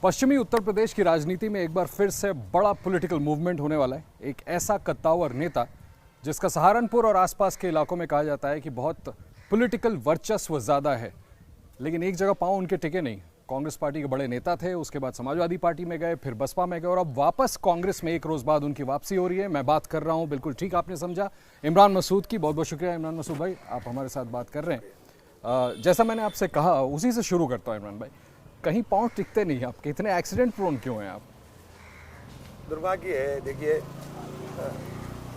पश्चिमी उत्तर प्रदेश की राजनीति में एक बार फिर से बड़ा पॉलिटिकल मूवमेंट होने वाला है। एक ऐसा कद्दावर नेता जिसका सहारनपुर और आसपास के इलाकों में कहा जाता है कि बहुत पॉलिटिकल वर्चस्व ज़्यादा है, लेकिन एक जगह पांव उनके टिके नहीं। कांग्रेस पार्टी के बड़े नेता थे, उसके बाद समाजवादी पार्टी में गए, फिर बसपा में गए और अब वापस कांग्रेस में एक रोज़ बाद उनकी वापसी हो रही है। मैं बात कर रहा हूँ, बिल्कुल ठीक आपने समझा, इमरान मसूद की। बहुत बहुत शुक्रिया इमरान मसूद भाई, आप हमारे साथ बात कर रहे हैं। जैसा मैंने आपसे कहा उसी से शुरू करता हूँ इमरान भाई, कहीं पांव टिकते नहीं आपके, इतने एक्सीडेंट प्रोन क्यों हैं आप? दुर्भाग्य है। देखिए,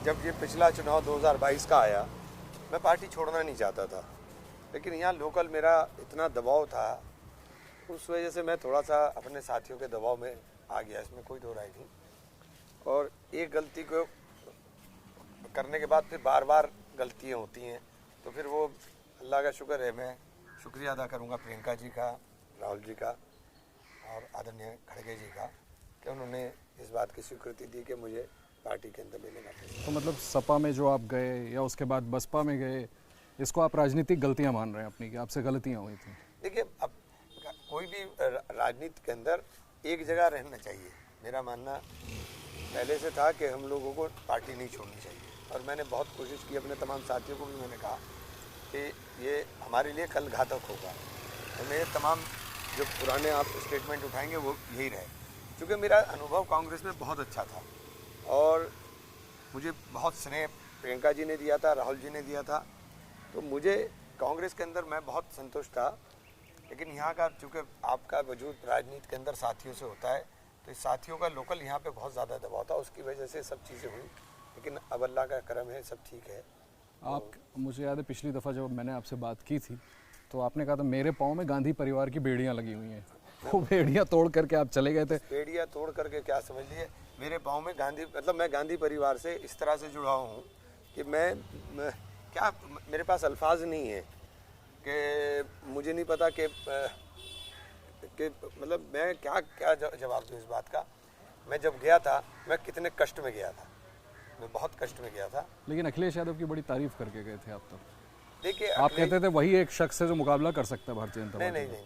जब ये पिछला चुनाव 2022 का आया, मैं पार्टी छोड़ना नहीं चाहता था, लेकिन यहाँ लोकल मेरा इतना दबाव था, उस वजह से मैं थोड़ा सा अपने साथियों के दबाव में आ गया, इसमें कोई दो राय नहीं। और एक गलती को करने के बाद फिर बार बार गलतियाँ होती हैं, तो फिर वो अल्लाह का शुक्र है, मैं शुक्रिया अदा करूँगा प्रियंका जी का, राहुल जी का और आदरणीय खड़गे जी का, कि उन्होंने इस बात की स्वीकृति दी कि मुझे पार्टी के अंदर लेने का। तो मतलब सपा में जो आप गए या उसके बाद बसपा में गए, इसको आप राजनीतिक गलतियां मान रहे हैं अपनी, कि आपसे गलतियां हुई थी? देखिए, अब कोई भी राजनीति के अंदर एक जगह रहना चाहिए। मेरा मानना पहले से था कि हम लोगों को पार्टी नहीं छोड़नी चाहिए, और मैंने बहुत कोशिश की, अपने तमाम साथियों को भी मैंने कहा कि ये हमारे लिए कल घातक होगा। तो मेरे तमाम जो पुराने आप स्टेटमेंट उठाएंगे वो यही रहे, क्योंकि मेरा अनुभव कांग्रेस में बहुत अच्छा था और मुझे बहुत स्नेह प्रियंका जी ने दिया था, राहुल जी ने दिया था, तो मुझे कांग्रेस के अंदर मैं बहुत संतुष्ट था। लेकिन यहाँ का, चूँकि आपका वजूद राजनीति के अंदर साथियों से होता है, तो इस साथियों का लोकल यहाँ पे बहुत ज़्यादा दबाव था, उसकी वजह से सब चीज़ें हुई। लेकिन अब अल्लाह का करम है, सब ठीक है। आप, मुझे याद है पिछली दफ़ा जब मैंने आपसे बात की थी तो आपने कहा था मेरे पाँव में गांधी परिवार की बेड़ियाँ लगी हुई हैं, वो बेड़ियाँ तोड़ करके आप चले गए थे। बेड़ियाँ तोड़ करके क्या समझ लिए, मेरे पाँव में गांधी, मतलब मैं गांधी परिवार से इस तरह से जुड़ा हूँ कि मैं क्या, मेरे पास अल्फाज नहीं है कि मुझे नहीं पता कि मतलब मैं क्या क्या जवाब दूँ इस बात का। मैं जब गया था, मैं कितने कष्ट में गया था, मैं बहुत कष्ट में गया था। लेकिन अखिलेश यादव की बड़ी तारीफ करके गए थे आप तो। देखिए, आप कहते थे वही एक शख्स है जो मुकाबला कर सकता है भारतीय जनता पार्टी। नहीं,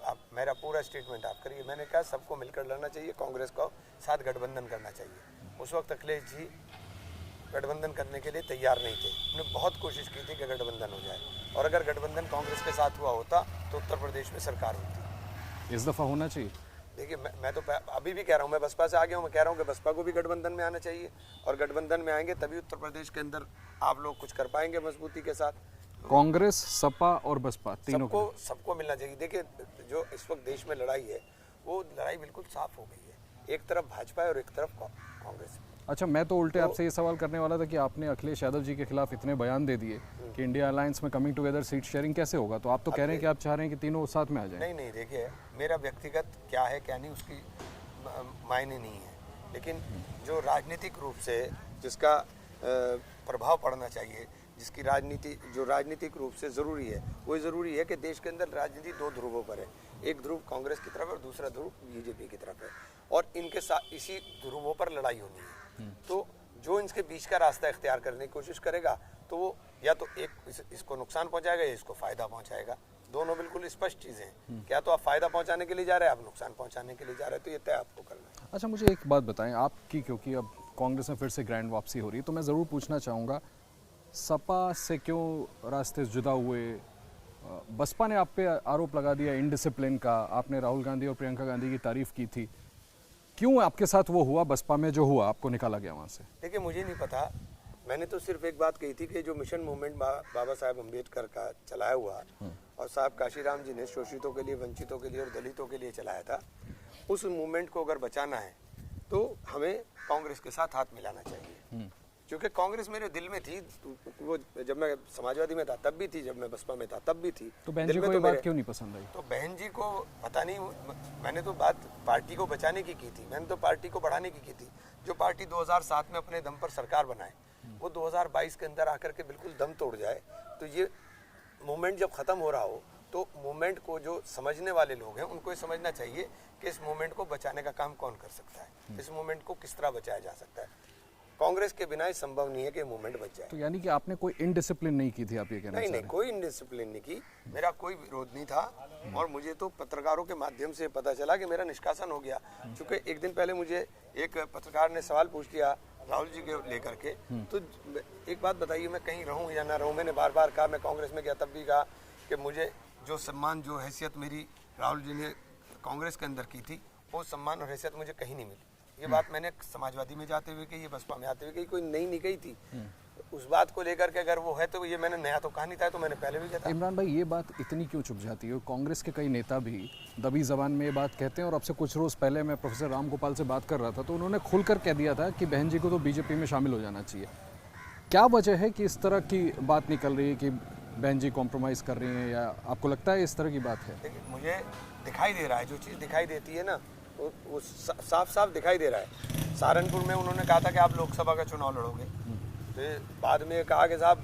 आप मेरा पूरा स्टेटमेंट आप करिए। मैंने कहा सबको मिलकर लड़ना चाहिए, कांग्रेस को साथ गठबंधन करना चाहिए। उस वक्त अखिलेश जी गठबंधन करने के लिए तैयार नहीं थे, उन्होंने बहुत कोशिश की थी कि गठबंधन हो जाए, और अगर गठबंधन कांग्रेस के साथ हुआ होता तो उत्तर प्रदेश में सरकार होती। इस दफ़ा होना चाहिए। देखिए, मैं तो अभी भी कह रहा हूँ, मैं बसपा से आ गया हूँ, मैं कह रहा हूँ कि बसपा को भी गठबंधन में आना चाहिए, और गठबंधन में आएंगे तभी उत्तर प्रदेश के अंदर आप लोग कुछ कर पाएंगे मजबूती के साथ। कांग्रेस, सपा और बसपा तीनों सबको मिलना चाहिए। देखिए, जो इस वक्त देश में लड़ाई है, वो लड़ाई बिल्कुल साफ हो गई है, एक तरफ भाजपा है और एक तरफ कांग्रेस। अच्छा, मैं तो उल्टे आपसे ये सवाल करने वाला था कि आपने अखिलेश यादव जी के खिलाफ इतने बयान दे दिए कि इंडिया अलायंस में कमिंग टुगेदर सीट शेयरिंग कैसे होगा, तो आप तो कह रहे हैं कि आप चाह रहे हैं कि तीनों साथ में आ जाएं। नहीं, देखिए, मेरा व्यक्तिगत क्या है क्या नहीं उसकी मायने नहीं है, लेकिन जो राजनीतिक रूप से जिसका प्रभाव पड़ना चाहिए, जिसकी राजनीति जो राजनीतिक रूप से ज़रूरी है, वो ज़रूरी है कि देश के अंदर राजनीति दो ध्रुवों पर है। एक ध्रुव कांग्रेस की तरफ है और दूसरा ध्रुव बीजेपी की तरफ है, और इनके साथ इसी ध्रुवों पर लड़ाई होनी है। तो जो इनके बीच का रास्ता इख्तियार करने की कोशिश करेगा, तो वो या तो इसको नुकसान पहुंचाएगा या इसको फ़ायदा पहुंचाएगा। दोनों बिल्कुल स्पष्ट चीज़ें हैं। क्या तो आप फ़ायदा पहुंचाने के लिए जा रहे हैं, आप नुकसान पहुंचाने के लिए जा रहे हैं, तो ये तय आपको करना है। अच्छा, मुझे एक बात बताएं आपकी, क्योंकि अब कांग्रेस में फिर से ग्रैंड वापसी हो रही है, तो मैं ज़रूर पूछना चाहूँगा, सपा से क्यों रास्ते जुदा हुए? बसपा ने आप पे आरोप लगा दिया इनडिसिप्लिन का, आपने राहुल गांधी और प्रियंका गांधी की तारीफ की थी, क्यों आपके साथ वो हुआ? बसपा में जो हुआ, आपको निकाला गया वहाँ से? देखिए, मुझे नहीं पता, मैंने तो सिर्फ एक बात कही थी कि जो मिशन मूवमेंट बाबा साहेब अम्बेडकर का चलाया हुआ और साहब काशीराम जी ने शोषितों के लिए, वंचितों के लिए और दलितों के लिए चलाया था, उस मूवमेंट को अगर बचाना है तो हमें कांग्रेस के साथ हाथ मिलाना चाहिए। क्योंकि कांग्रेस मेरे दिल में थी, वो जब मैं समाजवादी में था तब भी थी, जब मैं बसपा में था तब भी थी। तो बहन जी को ये बात क्यों नहीं पसंद आई? तो बहन जी को पता नहीं, मैंने तो बात पार्टी को बचाने की थी, मैंने तो पार्टी को बढ़ाने की थी। जो पार्टी 2007 में अपने दम पर सरकार बनाए, वो 2022 के अंदर आकर के बिल्कुल दम तोड़ जाए, तो ये मूवमेंट जब ख़त्म हो रहा हो, तो मूवमेंट को जो समझने वाले लोग हैं उनको ये समझना चाहिए कि इस मूवमेंट को बचाने का काम कौन कर सकता है, इस मूवमेंट को किस तरह बचाया जा सकता है। कांग्रेस के बिना ये संभव नहीं है कि मूवमेंट बच जाए। तो यानी कि आपने कोई इनडिसिप्लिन नहीं की थी, आप ये कहना नहीं चाह नहीं, रहे कोई इंडिसिप्लिन नहीं की, मेरा कोई विरोध नहीं था। और मुझे तो पत्रकारों के माध्यम से पता चला कि मेरा निष्कासन हो गया। चूंकि एक दिन पहले मुझे एक पत्रकार ने सवाल पूछ लिया राहुल जी के लेकर के, तो एक बात बताइए, मैं कहीं रहूं या ना रहूं, मैंने बार बार कहा, मैं कांग्रेस में गया तब भी कहा कि मुझे जो सम्मान जो हैसियत मेरी राहुल जी ने कांग्रेस के अंदर की थी, वो सम्मान और हैसियत मुझे कहीं नहीं मिली। ये बात मैंने समाजवादी में जाते हुए कही, बसपा में आते हुए कही, कोई नई नहीं कही थी। उस बात को लेकर के अगर वो है तो ये मैंने नया तो कहा नहीं था, तो मैंने पहले भी कहा था। इमरान भाई, ये बात इतनी क्यों छुप जाती है? कांग्रेस के कई नेता भी दबी जबान में ये बात कहते हैं, और अब से कुछ रोज पहले मैं प्रोफेसर राम गोपाल से बात कर रहा था तो उन्होंने खुलकर कह दिया था कि बहन जी को तो बीजेपी में शामिल हो जाना चाहिए। क्या वजह है कि इस तरह की बात निकल रही है कि बहन जी कॉम्प्रोमाइज कर रही हैं, या आपको लगता है इस तरह की बात है? देखिए, मुझे दिखाई दे रहा है, जो चीज़ दिखाई देती है ना वो साफ साफ दिखाई दे रहा है। सहारनपुर में उन्होंने कहा था कि आप लोकसभा का चुनाव लड़ोगे, फिर बाद में कहा कि साहब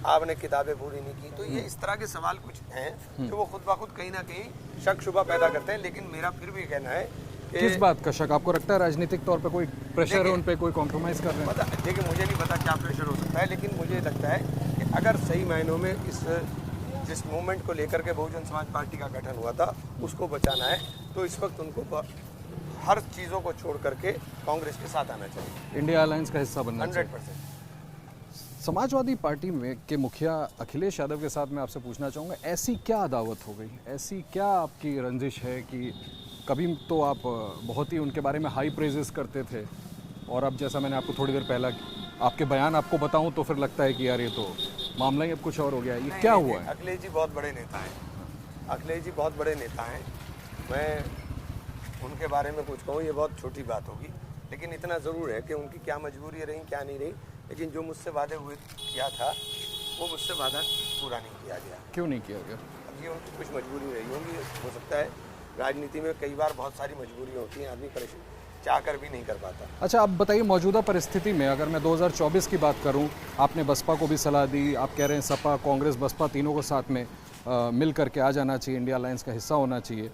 आपने किताबें पूरी नहीं की। तो ये इस तरह के सवाल कुछ हैं जो वो खुद ब खुद कहीं ना कहीं शक शुबा पैदा करते हैं। लेकिन मेरा फिर भी कहना है कि किस बात का शक? आपको लगता है राजनीतिक तौर पे कोई प्रेशर है उन पे, कोई कॉम्प्रोमाइज कर रहे हैं? देखिए, मुझे नहीं पता क्या प्रेशर हो सकता है, लेकिन मुझे लगता है कि अगर सही मायनों में जिस मूवमेंट को लेकर के बहुजन समाज पार्टी का गठन हुआ था उसको बचाना है, तो इस वक्त उनको हर चीज़ों को छोड़ करके कांग्रेस के साथ आना चाहिए, इंडिया अलायंस का हिस्सा बनना चाहिए। 100%। समाजवादी पार्टी में के मुखिया अखिलेश यादव के साथ मैं आपसे पूछना चाहूँगा, ऐसी क्या अदावत हो गई, ऐसी क्या आपकी रंजिश है कि कभी तो आप बहुत ही उनके बारे में हाई प्रेजेस करते थे, और अब जैसा मैंने आपको थोड़ी देर पहला आपके बयान आपको बताऊं तो फिर लगता है कि यार ये तो मामला ही अब कुछ और हो गया। ये क्या हुआ है? अखिलेश जी बहुत बड़े नेता हैं, अखिलेश जी बहुत बड़े नेता हैं। मैं उनके बारे में कुछ कहूँ ये बहुत छोटी बात होगी, लेकिन इतना ज़रूर है कि उनकी क्या मजबूरी रही क्या नहीं रही, लेकिन जो मुझसे वादे हुए किया था वो मुझसे वादा पूरा नहीं किया गया। क्यों नहीं किया गया? अब ये उनकी कुछ मजबूरी रही होगी, हो सकता है। राजनीति में कई बार बहुत सारी मजबूरियाँ होती हैं, आदमी परेशान चाह कर भी नहीं कर पाता। अच्छा, आप बताइए, मौजूदा परिस्थिति में अगर मैं 2024 की बात करूं, आपने बसपा को भी सलाह दी, आप कह रहे हैं सपा कांग्रेस बसपा तीनों को साथ में मिल करके आ जाना चाहिए, इंडिया अलायंस का हिस्सा होना चाहिए।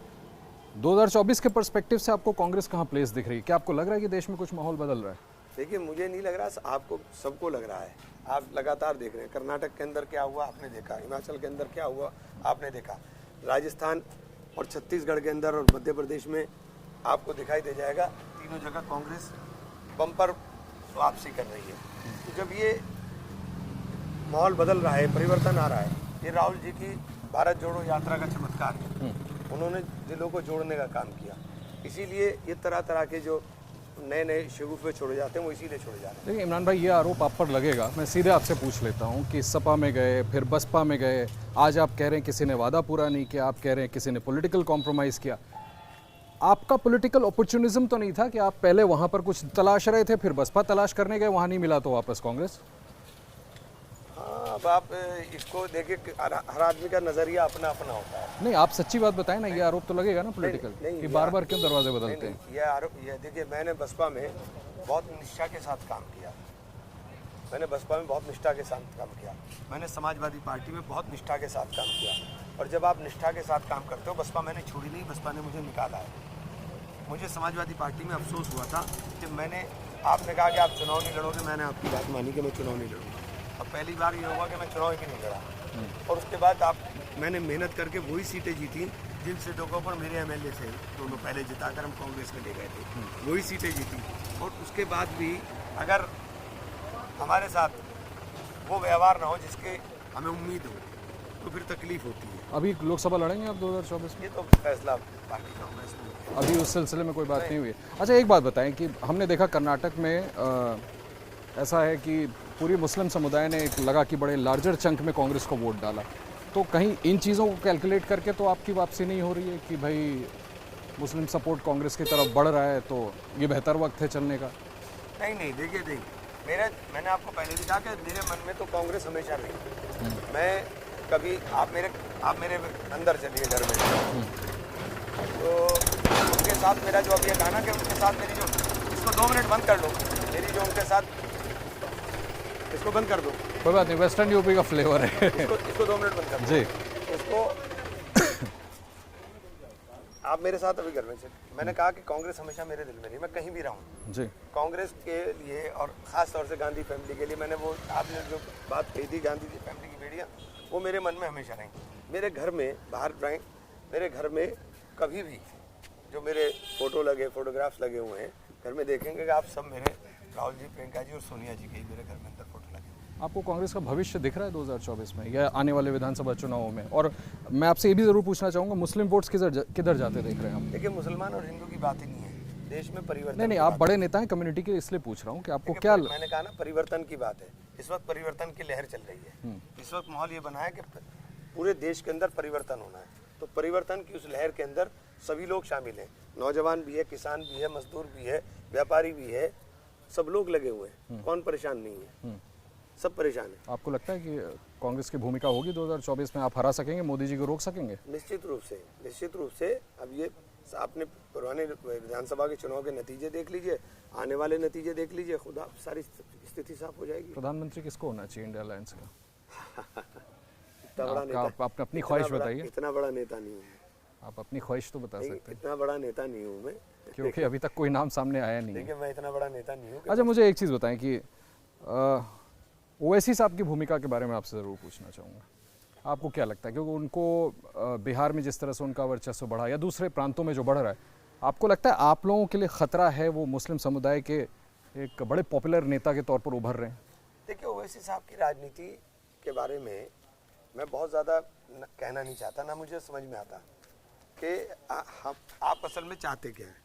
2024 के पर्सपेक्टिव से आपको कांग्रेस कहाँ प्लेस दिख रही है? क्या आपको लग रहा है कि देश में कुछ माहौल बदल रहा है? देखिए, मुझे नहीं लग रहा, आपको सबको लग रहा है। आप लगातार देख रहे हैं, कर्नाटक के अंदर क्या हुआ आपने देखा, हिमाचल के अंदर क्या हुआ आपने देखा, राजस्थान और छत्तीसगढ़ के अंदर और मध्य प्रदेश में आपको दिखाई दे जाएगा, तीनों जगह कांग्रेस बम्पर वापसी कर रही है। तो जब ये माहौल बदल रहा है, परिवर्तन आ रहा है, ये राहुल जी की भारत जोड़ो यात्रा का चमत्कार है। उन्होंने दिलों को जोड़ने का काम किया, इसीलिए ये तरह तरह के जो नए नए शगुफे छोड़े जाते हैं वो इसीलिए छोड़े जाते हैं। देखिए इमरान भाई, ये आरोप आप पर लगेगा, मैं सीधे आपसे पूछ लेता हूँ कि सपा में गए, फिर बसपा में गए, आज आप कह रहे हैं किसी ने वादा पूरा नहीं किया, आप कह रहे हैं किसी ने पॉलिटिकल कॉम्प्रोमाइज़ किया। आपका पॉलिटिकल अपॉर्चुनिज्म तो नहीं था कि आप पहले वहाँ पर कुछ तलाश रहे थे, फिर बसपा तलाश करने गए, वहाँ नहीं मिला तो वापस कांग्रेस? हाँ, अब आप इसको देखिए, हर आदमी का नज़रिया अपना अपना होता है। नहीं, आप सच्ची बात बताएं ना, ये आरोप तो लगेगा ना पॉलिटिकल, कि बार बार क्यों दरवाजे बदलते हैं? ये आरोप, ये देखिए, मैंने बसपा में बहुत निष्ठा के साथ काम किया, मैंने बसपा में बहुत निष्ठा के साथ काम किया, मैंने समाजवादी पार्टी में बहुत निष्ठा के साथ काम किया। और जब आप निष्ठा के साथ काम करते हो, बसपा मैंने छोड़ी नहीं, बसपा ने मुझे निकाला है। मुझे समाजवादी पार्टी में अफसोस हुआ था कि आपने कहा कि आप चुनाव नहीं लड़ोगे, मैंने आपकी बात मानी कि मैं चुनाव नहीं लड़ूंगा। अब पहली बार ये हुआ कि मैं चुनाव भी नहीं लड़ा, और उसके बाद मैंने मेहनत करके वही सीटें जीती जिन सीटों के ऊपर मेरे एमएलए थे, दोनों पहले जिताकर हम कांग्रेस में ले गए थे, वही सीटें जीती। और उसके बाद भी अगर हमारे साथ वो व्यवहार ना हो जिसके हमें उम्मीद हो, तो फिर तकलीफ होती है। अभी लोकसभा लड़ेंगे आप 2024 में? ये तो फैसला पार्टी कांग्रेस में, अभी उस सिलसिले में कोई बात नहीं हुई। अच्छा, एक बात बताएं कि हमने देखा कर्नाटक में ऐसा है कि पूरी मुस्लिम समुदाय ने एक लगा कि बड़े लार्जर चंक में कांग्रेस को वोट डाला, तो कहीं इन चीज़ों को कैलकुलेट करके तो आपकी वापसी नहीं हो रही है कि भाई मुस्लिम सपोर्ट कांग्रेस की तरफ बढ़ रहा है, तो ये बेहतर वक्त है चलने का? नहीं, देखिए मैंने आपको पहले भी कहा कि मेरे मन में तो कांग्रेस हमेशा रही। मैं कभी आप मेरे अंदर चलिए घर में, तो उनके साथ मेरा जो अभी ये गाना कि उनके साथ मेरी जो, इसको 2 मिनट बंद कर लो, मेरी जो उनके साथ, इसको बंद कर दो, कोई बात नहीं, वेस्टर्न यूपी का फ्लेवर है। इसको 2 मिनट बंद कर दो जी। इसको आप मेरे साथ अभी घर में से मैंने कहा कि कांग्रेस हमेशा मेरे दिल में रही, मैं कहीं भी रहूं जी कांग्रेस के लिए और ख़ास तौर से गांधी फैमिली के लिए। मैंने वो आपने जो बात कही थी गांधी जी फैमिली की बेड़ियाँ, वो मेरे मन में हमेशा रही। मेरे घर में बाहर ड्राइंग, मेरे घर में कभी भी जो मेरे फोटो लगे, फोटोग्राफ्स लगे हुए हैं घर में, देखेंगे कि आप सब मेरे राहुल जी, प्रियंका जी और सोनिया जी के ही मेरे घर में अंदर फोटो लगे। आपको कांग्रेस का भविष्य दिख रहा है 2024 में या आने वाले विधानसभा चुनावों में? और मैं आपसे ये भी ज़रूर पूछना चाहूँगा, मुस्लिम वोट्स किधर जाते देख रहे हैं आप? देखिए, मुसलमान और हिंदू की बात ही नहीं है, देश में परिवर्तन नहीं, की आप बात बड़े नेता हैं कम्युनिटी के, इसलिए पूछ रहा हूँ कि आपको है। क्या मैंने कहा ना, परिवर्तन की बात है। इस वक्त परिवर्तन की लहर चल रही है। इस वक्त माहौल ये बना है कि पूरे देश के अंदर परिवर्तन होना है, तो परिवर्तन की उस लहर के अंदर सभी लोग शामिल हैं। नौजवान भी है, किसान भी है, मजदूर भी है, व्यापारी भी है, सब लोग लगे हुए हैं। कौन परेशान नहीं है? सब परेशान है। आपको लगता है कि कांग्रेस की भूमिका होगी 2024 में? आप हरा सकेंगे, मोदी जी को रोक सकेंगे? निश्चित रूप से। अब ये आपने पुराने विधानसभा के चुनाव के नतीजे देख लीजिए, आने वाले नतीजे देख लीजिए, खुदा सारी स्थिति साफ हो जाएगी। प्रधानमंत्री किसको होना चाहिए इंडिया अलायंस का? इतना बड़ा नेता, आप अपनी ख्वाहिश बताइए। इतना बड़ा नेता नहीं हूँ, आप अपनी ख्वाहिश तो बता सकते हैं, इतना बड़ा नेता नहीं हूँ मैं, क्योंकि अभी तक कोई नाम सामने आया नहीं है। देखिए मैं इतना बड़ा नेता नहीं हूँ। अच्छा, मुझे एक चीज़ बताएं कि ओवैसी साहब की भूमिका के बारे में आपसे ज़रूर पूछना चाहूँगा। आपको क्या लगता है, क्योंकि उनको बिहार में जिस तरह से उनका वर्चस्व बढ़ा या दूसरे प्रांतों में जो बढ़ रहा है, आपको लगता है आप लोगों के लिए ख़तरा है? वो मुस्लिम समुदाय के एक बड़े पॉपुलर नेता के तौर पर उभर रहे हैं। देखिए, ओवैसी साहब की राजनीति के बारे में मैं बहुत ज़्यादा कहना नहीं चाहता, ना मुझे समझ में आता कि आप असल में चाहते क्या हैं।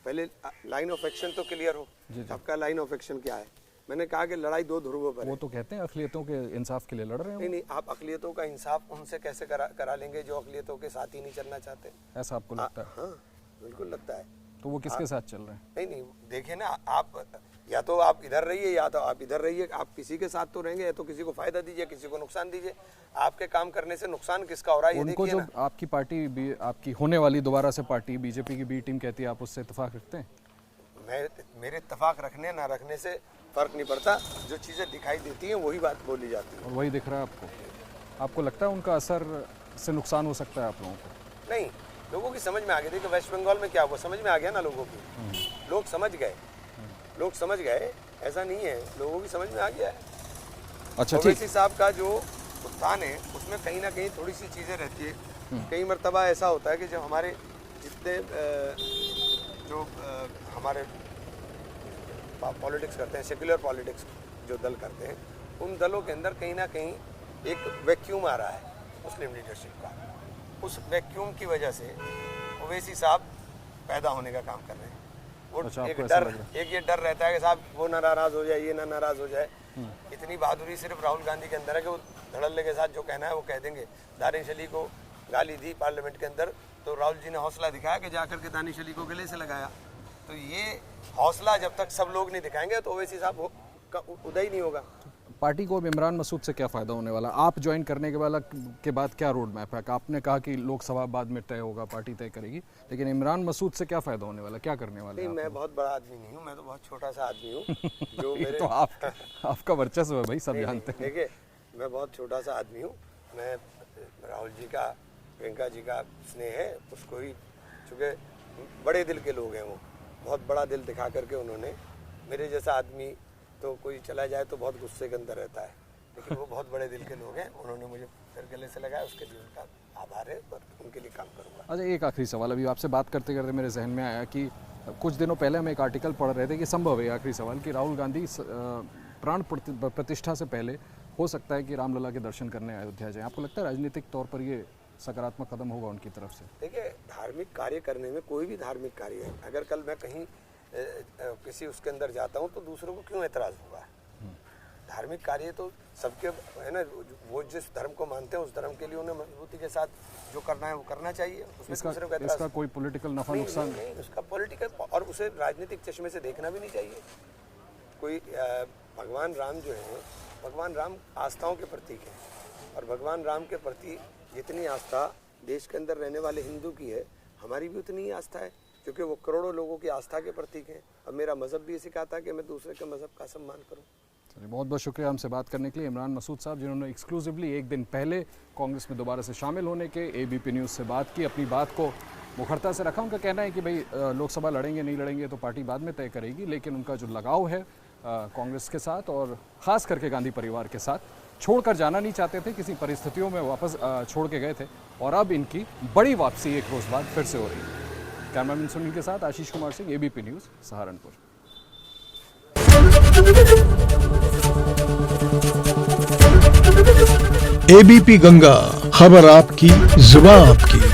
पहले लाइन ऑफ एक्शन तो क्लियर हो, आपका लाइन ऑफ एक्शन क्या है। मैंने कहा कि लड़ाई दो ध्रुवों पर है। वो तो कहते हैं अक़लियतों के इंसाफ के लिए लड़ रहे हैं। नहीं, आप अक़लियतों का इंसाफ उनसे कैसे करा लेंगे जो अक़लियतों के साथ ही नहीं चलना चाहते? ऐसा आपको लगता है? हाँ, बिल्कुल लगता है। तो वो किसके साथ चल रहे हैं? नहीं, देखिए ना, आप या तो आप इधर रहिए या तो आप इधर रहिए। आप किसी के साथ तो रहेंगे, या तो किसी को फायदा दीजिए, किसी को नुकसान दीजिए। आपके काम करने से नुकसान किसका हो रहा है ये उनको देखिए जो ना। आपकी पार्टी, आपकी होने वाली दोबारा से पार्टी बीजेपी की बी टीम कहती है, आप उससे इत्तेफाक रखते हैं? मेरे इत्तेफाक रखने ना रखने से फर्क नहीं पड़ता, जो चीज़ें दिखाई देती हैं वही बात बोली जाती है। और वही दिख रहा है आपको? आपको लगता है उनका असर से नुकसान हो सकता है आप लोगों को? नहीं, लोगों की समझ में आ गई। देखिए वेस्ट बंगाल में क्या हुआ, समझ में आ गया ना लोगों की। लोग समझ गए, ऐसा नहीं है, लोगों की समझ में आ गया है। अच्छा, ठीक। ओवैसी साहब का जो उत्थान है उसमें कहीं ना कहीं थोड़ी सी चीज़ें रहती है। कई मरतबा ऐसा होता है कि जब हमारे जितने हमारे पॉलिटिक्स करते हैं, सेक्युलर पॉलिटिक्स जो दल करते हैं, उन दलों के अंदर कहीं ना कहीं एक वैक्यूम आ रहा है मुस्लिम लीडरशिप का। उस वैक्यूम की वजह से ओवैसी साहब पैदा होने का काम कर रहे हैं। वो अच्छा, एक ये डर रहता है कि साहब वो ना नाराज़ हो जाए, ये ना नाराज़ हो जाए। इतनी बहादुरी सिर्फ राहुल गांधी के अंदर है कि वो धड़ल्ले के साथ जो कहना है वो कह देंगे। दानिश अली को गाली दी पार्लियामेंट के अंदर, तो राहुल जी ने हौसला दिखाया कि जाकर के दानिश अली को गले से लगाया। तो ये हौसला जब तक सब लोग नहीं दिखाएंगे तो ओवैसी साहब का उदय नहीं होगा। पार्टी को अब इमरान मसूद से क्या फ़ायदा होने वाला? आप ज्वाइन करने के बाद क्या रोड मैप है? आपने कहा कि लोकसभा बाद में तय होगा, पार्टी तय करेगी, लेकिन इमरान मसूद से क्या फ़ायदा होने वाला, क्या करने वाले? नहीं, मैं बहुत बड़ा आदमी नहीं हूँ, मैं तो बहुत छोटा सा आदमी हूँ। जो मेरे तो आपका वर्चस्व है भाई, सब जानते हैं। देखिए, मैं बहुत छोटा सा आदमी हूँ। मैं राहुल जी का, प्रियंका जी का स्नेह है उसको ही, चूँकि बड़े दिल के लोग हैं, वो बहुत बड़ा दिल दिखा करके उन्होंने, मेरे जैसा आदमी तो कोई चला जाए तो बहुत गुस्से के अंदर रहता है, लेकिन वो बहुत बड़े दिल के लोग हैं, उन्होंने मुझे फिर गले से लगाया, उसके लिए उनका आभार है और उनके लिए काम करूँगा। अच्छा, एक आखिरी सवाल, अभी आपसे बात करते करते मेरे जहन में आया कि कुछ दिनों पहले हम एक आर्टिकल पढ़ रहे थे कि संभव है, आखिरी सवाल, कि राहुल गांधी प्राण प्रतिष्ठा से पहले हो सकता है कि रामलला के दर्शन करने अयोध्या जाए। आपको लगता है राजनीतिक तौर पर ये सकारात्मक कदम होगा उनकी तरफ से? देखिए, धार्मिक कार्य करने में, कोई भी धार्मिक कार्य है, अगर कल मैं कहीं किसी उसके अंदर जाता हूँ तो दूसरों को क्यों एतराज़ होगा? धार्मिक कार्य तो सबके है ना, वो जिस धर्म को मानते हैं उस धर्म के लिए उन्हें मजबूती के साथ जो करना है वो करना चाहिए। इसका कोई पॉलिटिकल नफा नुकसान नहीं, उसका पॉलिटिकल, और उसे राजनीतिक चश्मे से देखना भी नहीं चाहिए। कोई भगवान राम जो है, भगवान राम आस्थाओं के प्रतीक हैं, और भगवान राम के प्रति जितनी आस्था देश के अंदर रहने वाले हिंदू की है, हमारी भी उतनी ही आस्था है, क्योंकि वो करोड़ों लोगों की आस्था के प्रतीक हैं। और मेरा मज़हब भी ये सिखाता है कि मैं दूसरे के मज़हब का सम्मान करूं। चलिए, बहुत बहुत शुक्रिया हमसे बात करने के लिए इमरान मसूद साहब, जिन्होंने एक्सक्लूसिवली एक दिन पहले कांग्रेस में दोबारा से शामिल होने के ABP न्यूज़ से बात की, अपनी बात को मुखरता से रखा। उनका कहना है कि भाई लोकसभा लड़ेंगे नहीं लड़ेंगे तो पार्टी बाद में तय करेगी, लेकिन उनका जो लगाव है कांग्रेस के साथ और ख़ास करके गांधी परिवार के साथ, छोड़कर जाना नहीं चाहते थे, किसी परिस्थितियों में वापस छोड़ के गए थे और अब इनकी बड़ी वापसी एक रोज़ बाद फिर से हो रही है। कैमरामैन सुनील के साथ Ashish Kumar Singh, ABP news, Saharanpur. ABP Ganga, खबर आपकी, जुबान आपकी।